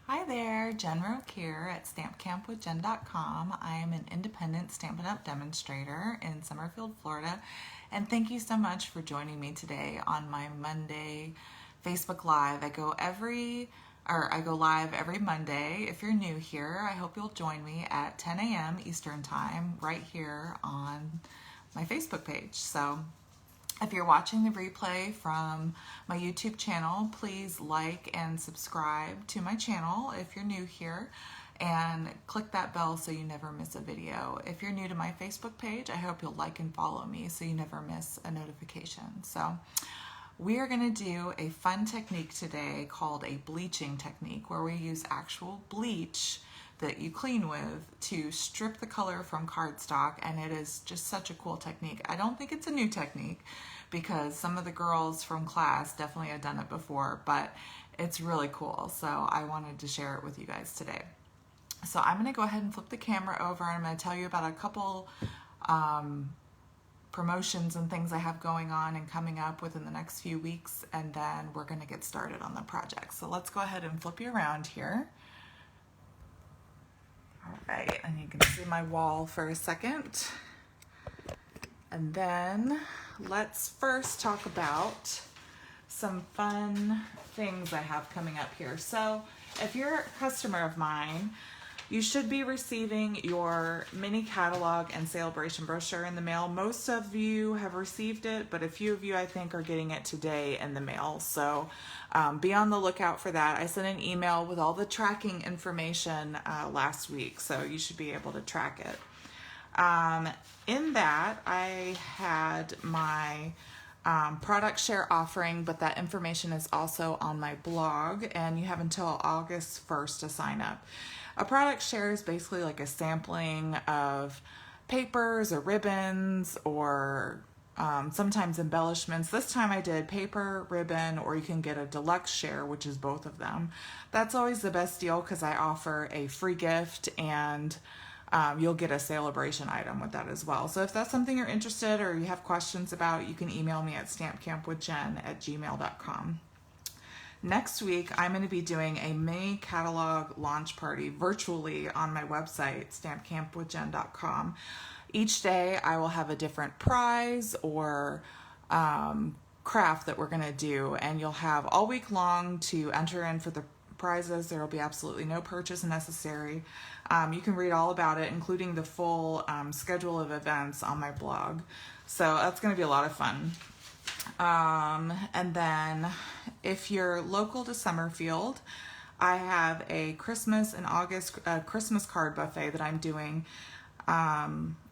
Hi there, Jen Roque here at stampcampwithjen.com. I am an independent Stampin' Up! Demonstrator in Summerfield, Florida, and thank you so much for joining me today on my Monday Facebook Live. I go live every Monday. If you're new here, I hope you'll join me at 10 a.m. Eastern Time right here on my Facebook page. So if you're watching the replay from my YouTube channel, please like and subscribe to my channel if you're new here, and click that bell so you never miss a video. If you're new to my Facebook page, I hope you'll like and follow me so you never miss a notification. So we are going to do a fun technique today called a bleaching technique, where we use actual bleach that you clean with to strip the color from cardstock, and it is just such a cool technique. I don't think it's a new technique because some of the girls from class definitely had done it before, but it's really cool, so I wanted to share it with you guys today. So I'm going to go ahead and flip the camera over, and I'm going to tell you about a couple promotions and things I have going on and coming up within the next few weeks, and then we're going to get started on the project. So let's go ahead and flip you around here. All right, and you can see my wall for a second. And then let's first talk about some fun things I have coming up here. So if you're a customer of mine, you should be receiving your mini catalog and celebration brochure in the mail. Most of you have received it, but a few of you I think are getting it today in the mail. So be on the lookout for that. I sent an email with all the tracking information last week, so you should be able to track it. In that, I had my product share offering, but that information is also on my blog, and you have until August 1st to sign up. A product share is basically like a sampling of papers or ribbons or sometimes embellishments. This time I did paper, ribbon, or you can get a deluxe share, which is both of them. That's always the best deal because I offer a free gift, and you'll get a celebration item with that as well. So if that's something you're interested or you have questions about, you can email me at stampcampwithjen@gmail.com. Next week, I'm going to be doing a mini catalog launch party virtually on my website, stampcampwithjen.com. Each day, I will have a different prize or craft that we're going to do, and you'll have all week long to enter in for the prizes. There will be absolutely no purchase necessary. You can read all about it, including the full schedule of events on my blog. So that's going to be a lot of fun. And then if you're local to Summerfield, I have a Christmas in August Christmas card buffet that I'm doing.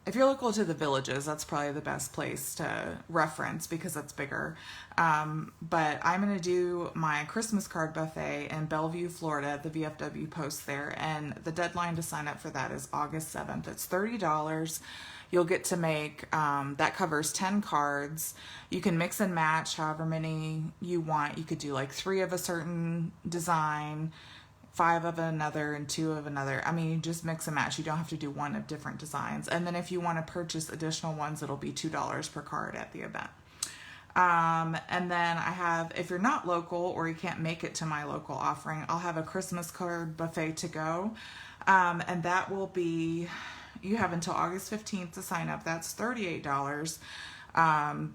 If you're local to the Villages, that's probably the best place to reference because that's bigger. But I'm going to do my Christmas card buffet in Bellevue, Florida, the VFW post there, and the deadline to sign up for that is August 7th. It's $30. You'll get to make, that covers 10 cards. You can mix and match however many you want. You could do like 3 of a certain design, 5 of another, and 2 of another. I mean, you just mix and match. You don't have to do 1 of different designs. And then if you want to purchase additional ones, it'll be $2 per card at the event. And then I have, if you're not local or you can't make it to my local offering, I'll have a Christmas card buffet to go. And that will be, you have until August 15th to sign up. That's $38.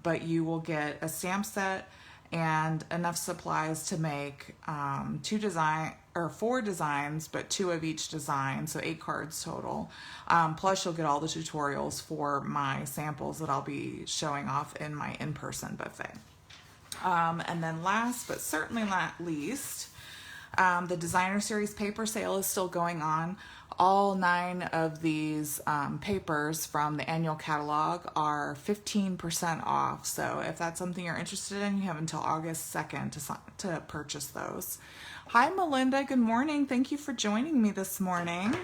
But you will get a stamp set and enough supplies to make 4 designs, but 2 of each design, so 8 cards total. Plus you'll get all the tutorials for my samples that I'll be showing off in my in-person buffet. And then last but certainly not least, the Designer Series paper sale is still going on. All 9 of these papers from the annual catalog are 15% off. So if that's something you're interested in, you have until August 2nd to purchase those. Hi, Melinda. Good morning. Thank you for joining me this morning.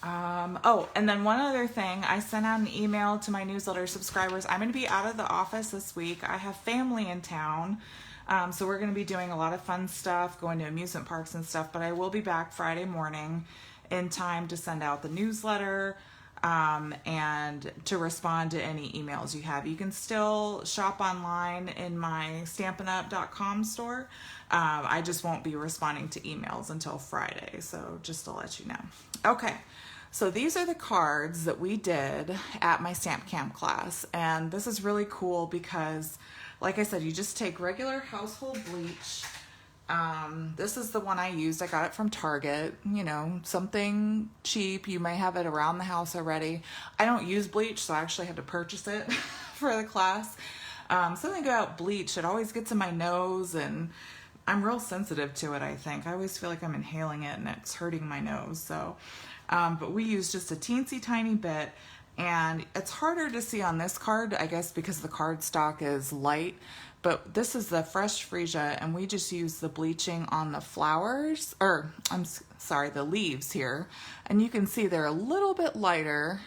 Oh, and then one other thing, I sent out an email to my newsletter subscribers. I'm going to be out of the office this week. I have family in town. So we're going to be doing a lot of fun stuff, going to amusement parks and stuff, but I will be back Friday morning in time to send out the newsletter, and to respond to any emails you have. You can still shop online in my stampinup.com store. I just won't be responding to emails until Friday, so just to let you know. Okay, so these are the cards that we did at my Stamp Camp class, and this is really cool because, like I said, you just take regular household bleach. This is the one I used. I got it from Target, you know, something cheap. You may have it around the house already. I don't use bleach, so I actually had to purchase it for the class. Something about bleach, it always gets in my nose, and I'm real sensitive to it, I think. I always feel like I'm inhaling it and it's hurting my nose. So, but we used just a teensy tiny bit, and it's harder to see on this card, I guess, because the cardstock is light. But this is the fresh freesia, and we just use the bleaching on the flowers, or I'm sorry, the leaves here. And you can see they're a little bit lighter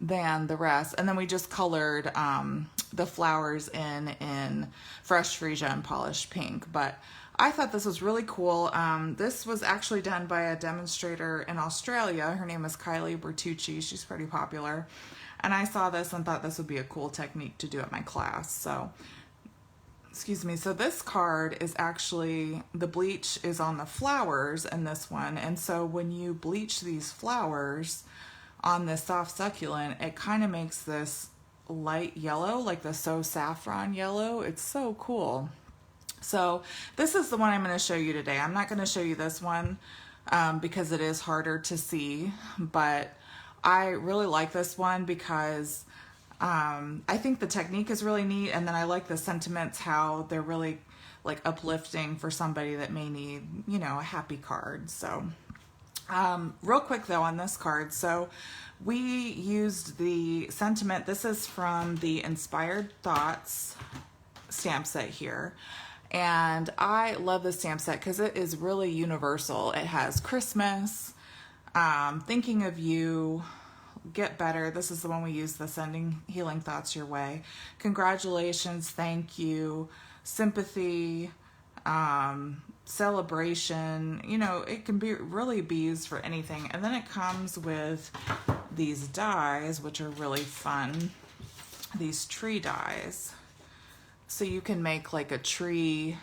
than the rest. And then we just colored the flowers in fresh freesia and polished pink. But I thought this was really cool. This was actually done by a demonstrator in Australia. Her name is Kylie Bertucci. She's pretty popular. And I saw this and thought this would be a cool technique to do at my class. So, excuse me. So this card is actually, the bleach is on the flowers in this one. And so when you bleach these flowers on this soft succulent, it kind of makes this light yellow, like the So Saffron yellow. It's so cool. So this is the one I'm going to show you today. I'm not going to show you this one because it is harder to see, but I really like this one because I think the technique is really neat, and then I like the sentiments, how they're really like uplifting for somebody that may need, you know, a happy card. So real quick though on this card, so we used the sentiment. This is from the Inspired Thoughts stamp set here. And I love this stamp set because it is really universal. It has Christmas, thinking of you, get better. This is the one we use, the sending healing thoughts your way. Congratulations, thank you, sympathy, celebration. You know, it can be really be used for anything. And then it comes with these dies, which are really fun. These tree dies. So you can make like a tree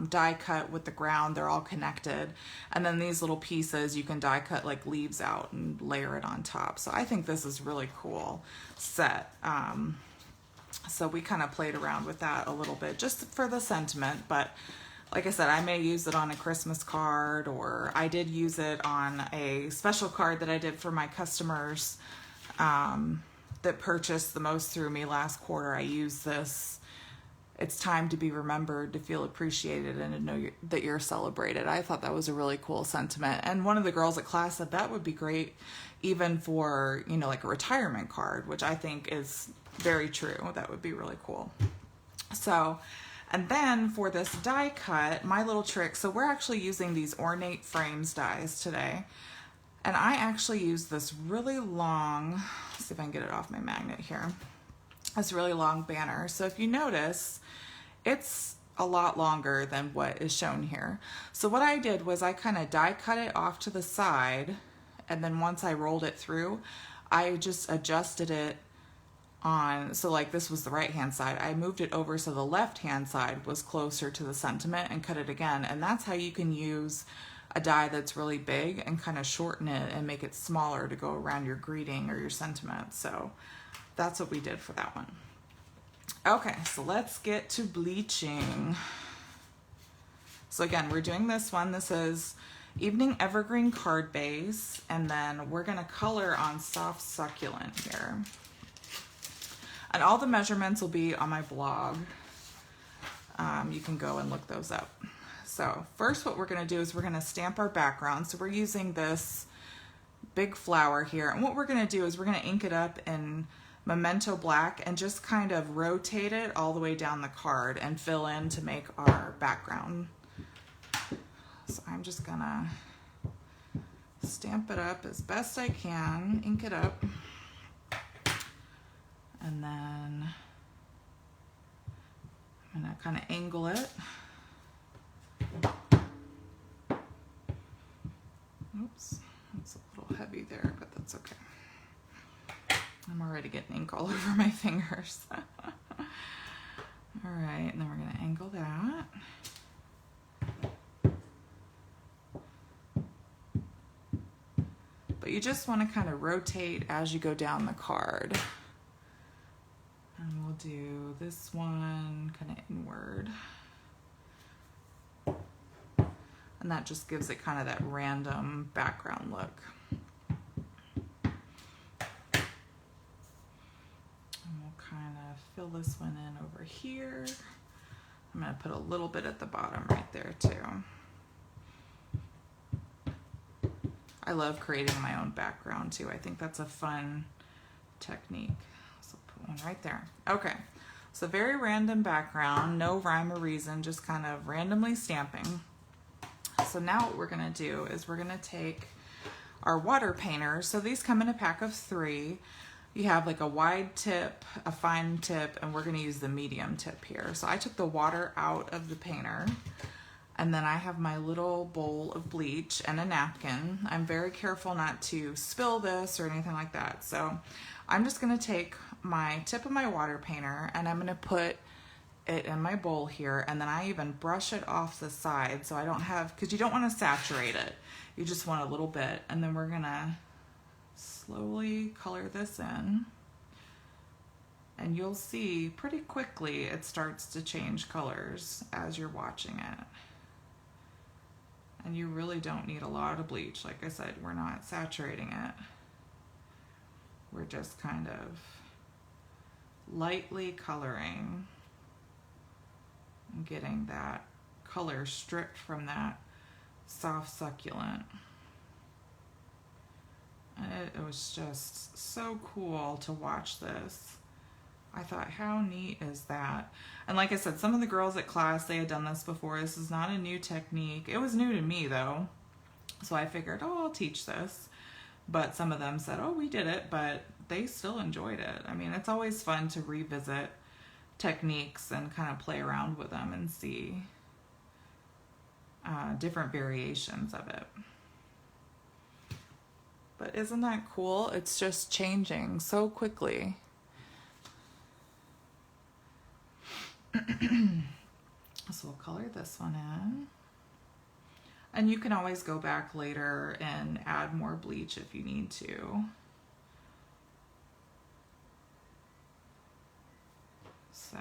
die cut with the ground. They're all connected. And then these little pieces, you can die cut like leaves out and layer it on top. So I think this is really cool set. So we kind of played around with that a little bit just for the sentiment. But like I said, I may use it on a Christmas card, or I did use it on a special card that I did for my customers that purchased the most through me last quarter. I used this. It's time to be remembered, to feel appreciated, and to know that you're celebrated. I thought that was a really cool sentiment. And one of the girls at class said that would be great even for, you know, like a retirement card, which I think is very true. That would be really cool. So, and then for this die cut, my little trick, so we're actually using these Ornate Frames dies today. And I actually use this really long, let's see if I can get it off my magnet here. This really long banner. So if you notice, it's a lot longer than what is shown here. So what I did was I kind of die cut it off to the side, and then once I rolled it through, I just adjusted it on, so like this was the right hand side. I moved it over so the left hand side was closer to the sentiment and cut it again. And that's how you can use a die that's really big and kind of shorten it and make it smaller to go around your greeting or your sentiment. So that's what we did for that one. Okay, so let's get to bleaching. So again, we're doing this one. This is Evening Evergreen Card Base, and then we're gonna color on Soft Succulent here. And all the measurements will be on my blog. You can go and look those up. So first what we're gonna do is we're gonna stamp our background. So we're using this big flower here. And what we're gonna do is we're gonna ink it up in Memento Black and just kind of rotate it all the way down the card and fill in to make our background. So I'm just gonna stamp it up as best I can, ink it up, and then I'm gonna kind of angle it. Oops, that's a little heavy there, but that's okay. I'm already getting ink all over my fingers. All right, and then we're going to angle that. But you just want to kind of rotate as you go down the card. And we'll do this one kind of inward. And that just gives it kind of that random background look. And we'll kind of fill this one in over here. I'm going to put a little bit at the bottom right there too. I love creating my own background too. I think that's a fun technique. So put one right there. Okay, so very random background, no rhyme or reason, just kind of randomly stamping. So now what we're gonna do is we're gonna take our water painters. So these come in a pack of 3. You have like a wide tip, a fine tip, and we're gonna use the medium tip here. So I took the water out of the painter, and then I have my little bowl of bleach and a napkin. I'm very careful not to spill this or anything like that. So I'm just gonna take my tip of my water painter and I'm gonna put it in my bowl here, and then I even brush it off the side so I don't have, because you don't want to saturate it, you just want a little bit. And then we're gonna slowly color this in, and you'll see pretty quickly it starts to change colors as you're watching it. And you really don't need a lot of bleach. Like I said, we're not saturating it. We're just kind of lightly coloring and getting that color stripped from that soft succulent. And it was just so cool to watch this. I thought, how neat is that? And like I said, some of the girls at class, they had done this before. This is not a new technique. It was new to me though. So I figured, oh, I'll teach this. But some of them said, oh, we did it, but they still enjoyed it. I mean, it's always fun to revisit techniques and kind of play around with them and see different variations of it. But isn't that cool? It's just changing so quickly. So we'll color this one in. And you can always go back later and add more bleach if you need to. So,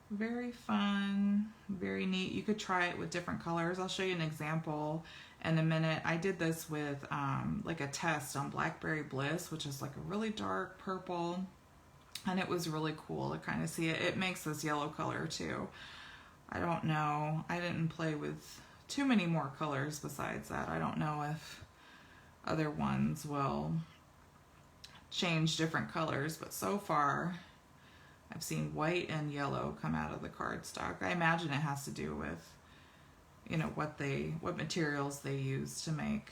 very fun, very neat. You could try it with different colors. I'll show you an example in a minute. I did this with like a test on Blackberry Bliss, which is like a really dark purple. And it was really cool to kind of see it. It makes this yellow color too. I don't know. I didn't play with too many more colors besides that. I don't know if other ones will change different colors, but so far I've seen white and yellow come out of the cardstock. I imagine it has to do with, you know, what materials they use to make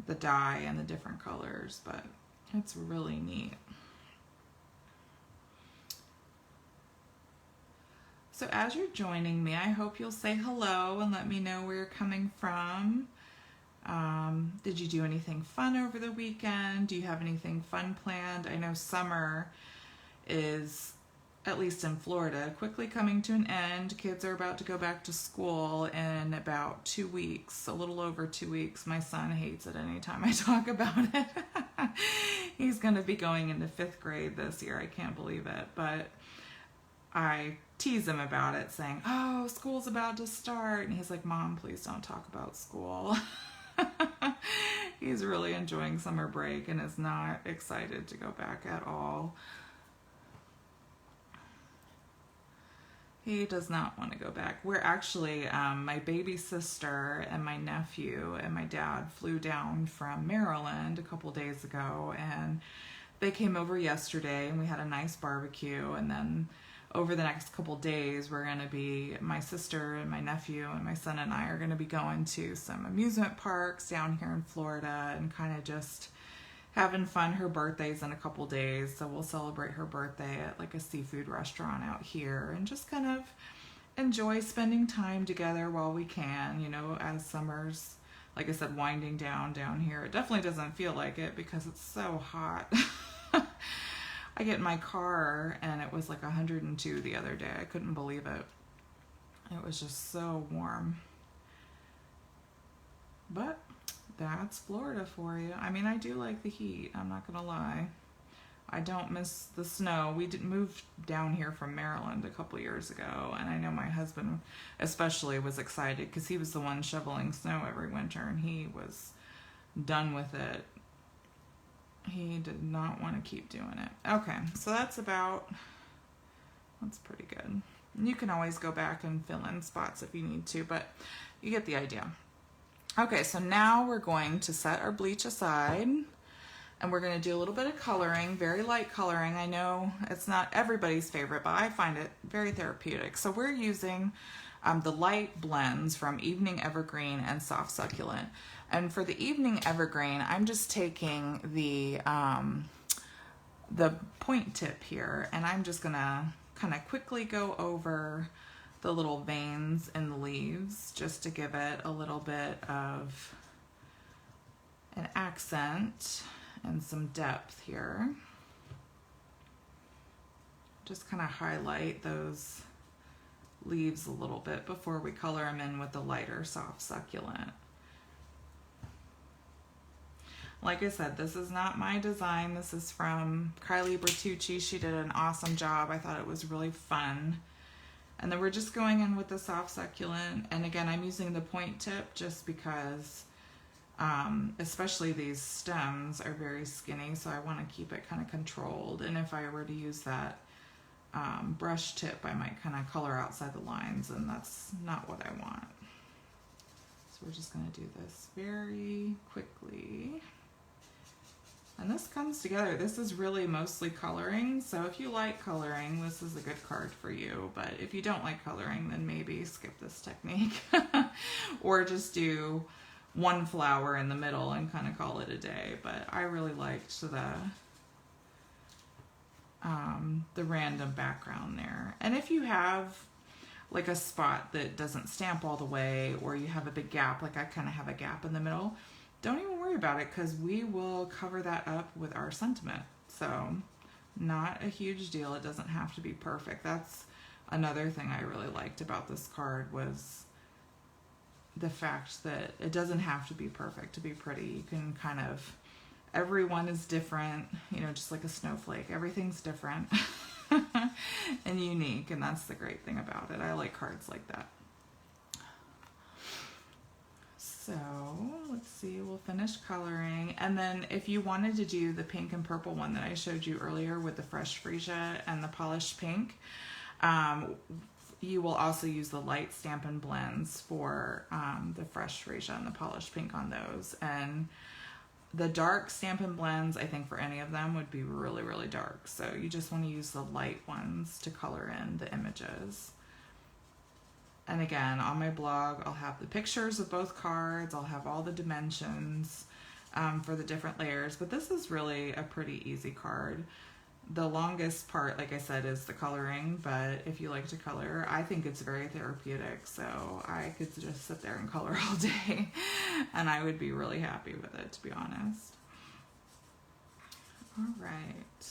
the dye and the different colors, but it's really neat. So as you're joining me, I hope you'll say hello and let me know where you're coming from. Did you do anything fun over the weekend? Do you have anything fun planned? I know summer is, at least in Florida, quickly coming to an end. Kids are about to go back to school in about 2 weeks, a little over 2 weeks. My son hates it anytime I talk about it. He's going to be going into 5th grade this year. I can't believe it, but I tease him about it, saying, oh, school's about to start. And he's like, Mom, please don't talk about school. He's really enjoying summer break and is not excited to go back at all. He does not want to go back. We're actually, my baby sister and my nephew and my dad flew down from Maryland a couple days ago, and they came over yesterday and we had a nice barbecue. And then over the next couple days, we're going to be, my sister and my nephew and my son and I are going to be going to some amusement parks down here in Florida and kind of just having fun. Her birthday's in a couple days, so we'll celebrate her birthday at like a seafood restaurant out here and just kind of enjoy spending time together while we can, you know, as summer's like I said, winding down here. It definitely doesn't feel like it because it's so hot. I get in my car and it was like 102 the other day. I couldn't believe it. It was just so warm. But that's Florida for you. I mean, I do like the heat, I'm not gonna lie. I don't miss the snow. We did move down here from Maryland a couple years ago, and I know my husband especially was excited because he was the one shoveling snow every winter, and he was done with it. He did not want to keep doing it. Okay, so that's pretty good. You can always go back and fill in spots if you need to, but you get the idea. Okay, so now we're going to set our bleach aside. And we're going to do a little bit of coloring, very light coloring. I know it's not everybody's favorite, but I find it very therapeutic. So we're using the light blends from Evening Evergreen and Soft Succulent. And for the Evening Evergreen, I'm just taking the point tip here, and I'm just going to kind of quickly go over the little veins in the leaves just to give it a little bit of an accent and some depth here. Just kind of highlight those leaves a little bit before we color them in with the lighter Soft Succulent. Like I said, this is not my design. This is from Kylie Bertucci. She did an awesome job. I thought it was really fun. And then we're just going in with the Soft Succulent. And again, I'm using the point tip just because especially these stems are very skinny, so I want to keep it kind of controlled. And if I were to use that brush tip, I might kind of color outside the lines, and that's not what I want. So we're just going to do this very quickly. And this comes together. This is really mostly coloring, so if you like coloring, this is a good card for you. But if you don't like coloring, then maybe skip this technique. Or just do one flower in the middle and kind of call it a day. But I really liked the random background there. And if you have like a spot that doesn't stamp all the way, or you have a big gap, like I kind of have a gap in the middle, don't even worry about it because we will cover that up with our sentiment. So not a huge deal. It doesn't have to be perfect. That's another thing I really liked about this card, was the fact that it doesn't have to be perfect to be pretty. You can kind of, everyone is different, you know, just like a snowflake. Everything's different and unique, and that's the great thing about it. I like cards like that. So let's see, we'll finish coloring. And then if you wanted to do the pink and purple one that I showed you earlier with the fresh freesia and the polished pink, you will also use the light Stampin' Blends for the fresh freesia and the polished pink on those. And the dark Stampin' Blends, I think for any of them, would be really, really dark. So you just want to use the light ones to color in the images. And again, on my blog, I'll have the pictures of both cards. I'll have all the dimensions for the different layers. But this is really a pretty easy card. The longest part, like I said, is the coloring, but if you like to color, I think it's very therapeutic, so I could just sit there and color all day, and I would be really happy with it, to be honest. All right,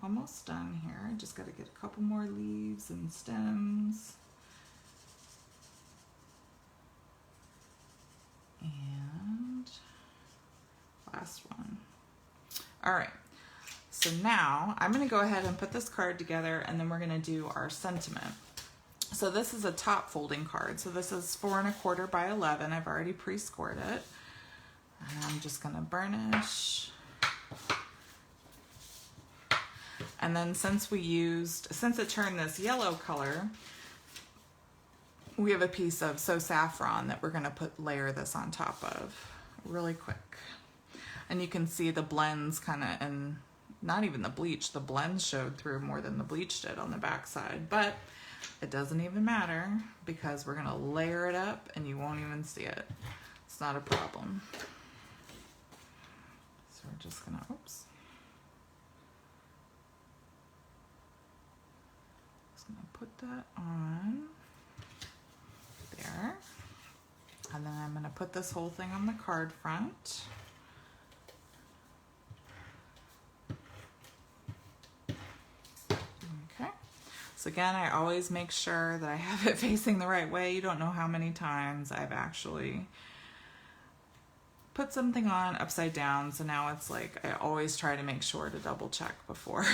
almost done here. Just got to get a couple more leaves and stems. And last one. All right. So now I'm going to go ahead and put this card together, and then we're going to do our sentiment. So this is a top folding card. So this is 4 1/4 by 11. I've already pre-scored it. And I'm just going to burnish. And then since it turned this yellow color, we have a piece of So Saffron that we're going to layer this on top of really quick. And you can see the blends kind of, and not even the bleach, the blends showed through more than the bleach did on the back side, but it doesn't even matter because we're going to layer it up and you won't even see it. It's not a problem. So we're just going to, oops. Just going to put that on there. And then I'm going to put this whole thing on the card front. Okay. So again, I always make sure that I have it facing the right way. You don't know how many times I've actually put something on upside down, so now it's like I always try to make sure to double check before.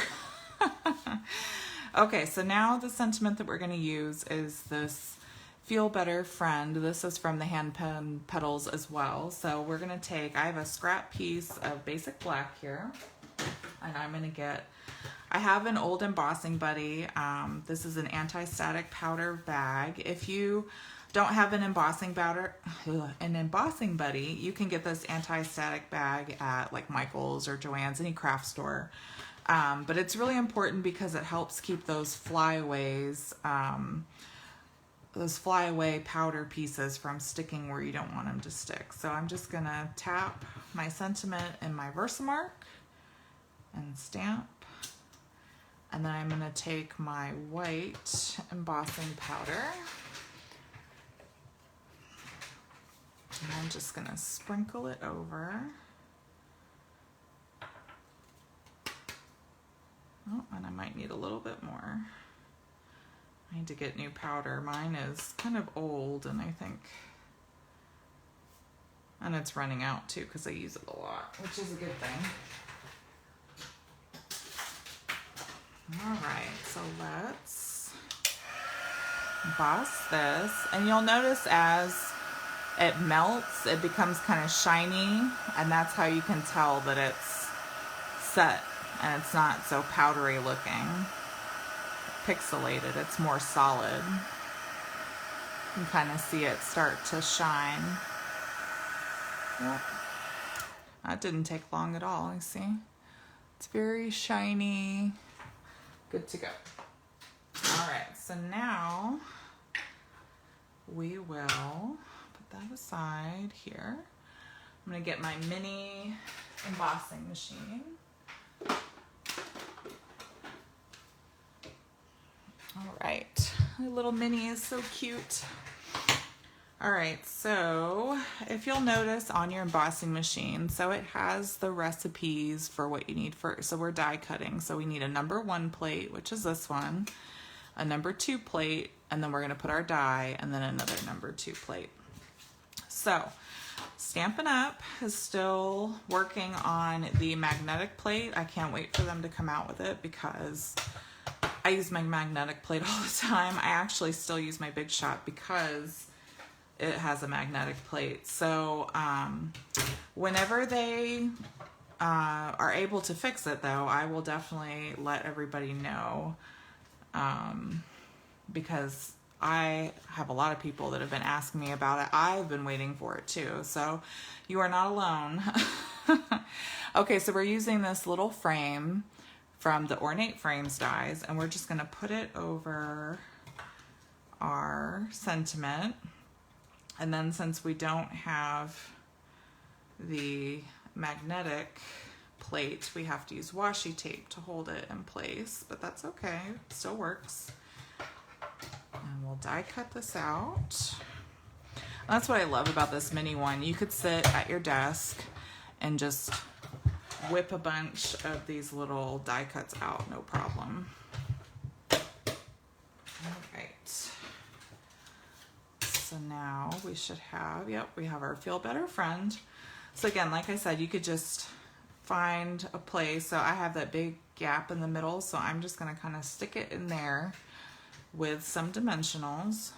Okay, so now the sentiment that we're going to use is this Feel Better Friend. This is from the Hand Pen Petals as well. So we're going to take, I have a scrap piece of basic black here, and I'm going to get, I have an old embossing buddy. This is an anti-static powder bag. If you don't have an embossing buddy, you can get this anti-static bag at like Michael's or Joann's, any craft store. But it's really important because it helps keep those flyaways, those flyaway powder pieces from sticking where you don't want them to stick. So I'm just gonna tap my sentiment in my Versamark and stamp. And then I'm gonna take my white embossing powder. And I'm just gonna sprinkle it over. Oh, and I might need a little bit more. I need to get new powder. Mine is kind of old, and I think, and it's running out too because I use it a lot, which is a good thing. All right, so let's emboss this, and you'll notice as it melts, it becomes kind of shiny, and that's how you can tell that it's set and it's not so powdery looking, pixelated. It's more solid. You can kind of see it start to shine. Yep. That didn't take long at all, you see? It's very shiny. Good to go. All right, so now we will put that aside here. I'm gonna get my mini embossing machine. All right, my little mini is so cute. All right, so if you'll notice on your embossing machine, so it has the recipes for what you need for, so we're die cutting. So we need a number 1 plate, which is this one, a number 2 plate, and then we're gonna put our die, and then another number 2 plate. So Stampin' Up is still working on the magnetic plate. I can't wait for them to come out with it because I use my magnetic plate all the time. I actually still use my Big Shot because it has a magnetic plate. So whenever they are able to fix it though, I will definitely let everybody know because I have a lot of people that have been asking me about it. I've been waiting for it too, so you are not alone. Okay, so we're using this little frame from the Ornate Frames dies, and we're just gonna put it over our sentiment. And then since we don't have the magnetic plate, we have to use washi tape to hold it in place, but that's okay, it still works. And we'll die cut this out. That's what I love about this mini one. You could sit at your desk and just whip a bunch of these little die cuts out, no problem. All right. So now we should have, yep, we have our Feel Better Friend. So again, like I said, you could just find a place. So I have that big gap in the middle, so I'm just gonna kind of stick it in there with some dimensionals.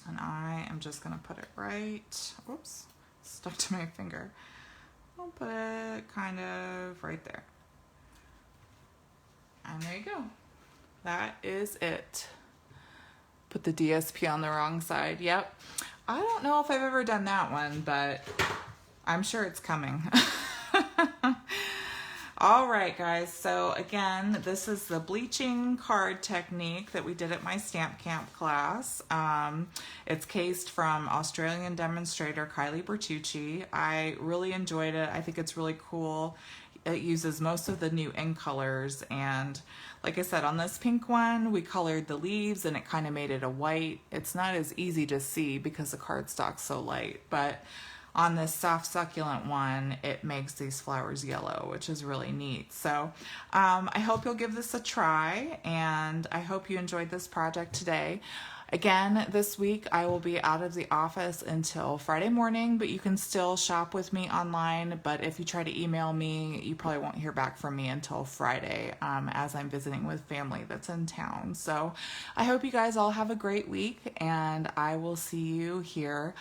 And I am just gonna put it right, whoops, stuck to my finger. I'll put it kind of right there. And there you go. That is it. Put the DSP on the wrong side, yep. I don't know if I've ever done that one, but I'm sure it's coming. All right, guys, so again, this is the bleaching card technique that we did at my Stamp Camp class. It's cased from Australian Demonstrator Kylie Bertucci. I really enjoyed it. I think it's really cool. it uses most of the new ink colors, and like I said, on this pink one, we colored the leaves and it kind of made it a white. It's not as easy to see because the cardstock's so light, but on this soft succulent one, it makes these flowers yellow, which is really neat. So I hope you'll give this a try, and I hope you enjoyed this project today. Again, this week I will be out of the office until Friday morning, but you can still shop with me online. But if you try to email me, you probably won't hear back from me until Friday, as I'm visiting with family that's in town. So I hope you guys all have a great week, and I will see you here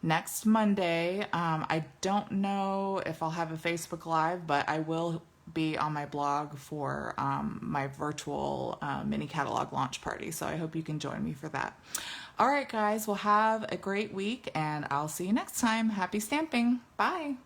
next Monday. I don't know if I'll have a Facebook Live, but I will be on my blog for my virtual mini catalog launch party. So I hope you can join me for that. All right, guys, well, have a great week, and I'll see you next time. Happy stamping. Bye.